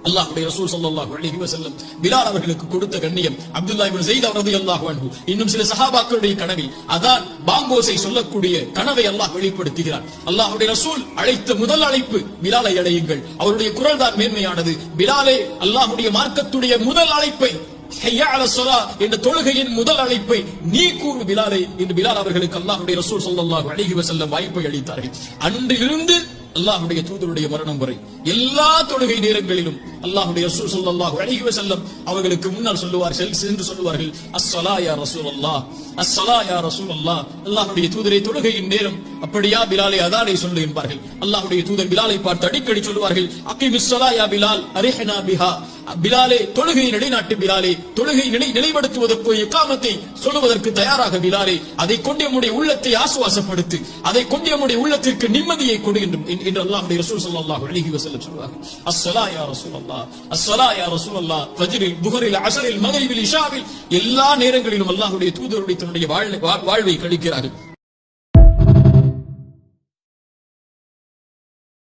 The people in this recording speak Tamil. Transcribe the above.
அல்லாஹ்வுடைய ரசூல் ஸல்லல்லாஹு அலைஹி வஸல்லம் பிலால் அவர்களுக்கு கொடுத்த கண்ணியம், அப்துல்லாஹ் இப்னு ஸைத் রাদিয়াল্লাহு அன்ஹு இன்னும் சில சஹாபாக்களுடைய கனவில் அதான் பாங்கோசை சொல்லக்கூடிய கனவை அல்லாஹ் வெளிப்படுத்துகிறார். அல்லாஹ்வுடைய ரசூல் அழைத்த முதல் அழைப்பு பிலாலை அழையுங்கள், அவருடைய குரல் தான் மேன்மையானது. பிலாலே, அல்லாஹ்வுடைய மார்க்கத்துடைய முதல் அழைப்பை, ஹய்யா அலஸ் ஸலா என்ற தொழுகையின் முதல் அழைப்பை நீ கூறு பிலாலே என்று பிலால் அவர்களுக்கு அல்லாஹ்வுடைய ரசூல் ஸல்லல்லாஹு அலைஹி வஸல்லம் வாய்ப்பை அளித்தார்கள். அன்றிலிருந்து அல்லாஹ்வுடைய தூதருடைய மரணம் வரை எல்லா தொழுகை நேரங்களிலும் அல்லாஹ்வுடைய ரசூல் ஸல்லல்லாஹு அலைஹி வஸல்லம் அவர்களுக்கு முன்னால் சொல்லுவார்கள், அஸ்ஸலா யா ரசூலல்லாஹ், அஸ்ஸலா யா ரசூலல்லாஹ். அல்லாஹ்வுடைய தூதரை தொழுகையின் நேரம் அப்படியா பிலாலை அதானை சொல்லு என்பார்கள். அல்லாஹ்வுடைய தூதர் பிலாலை பார்த்து அடிக்கடி சொல்லுவார்கள், அகீமிஸ் ஸலா யா பிலால் அரிஹ்னா பிஹா. பிலாலே, தொழுகையை நிலைநாட்டு பிலாலே, தொழுகையை நிலைப்படுத்துவதற்கு இகாமத்தை சொல்லுவதற்கு தயாராக பிலாலே, அதை கொண்டு நம்முடைய உள்ளத்தை ஆசுவாசப்படுத்து, அதை கொண்டு நம்முடைய உள்ளத்திற்கு நிம்மதியை கொடு என்று அல்லாஹ்வுடைய ரசூல் ஸல்லல்லாஹு அலைஹி வஸல்லம் சொல்வார்கள். அஸ்ஸலா யா ரசூலல்லாஹ், அஸ்ஸலா யா ரசூலல்லாஹ். ஃபஜ்ரில், புஹரில், அஸரில், மக்ரிபில், இஷாவில் எல்லா நேரங்களிலும் அல்லாஹ்வுடைய தூதருடைய தன்னுடைய வாழ்வை கழிக்கிறார்கள்.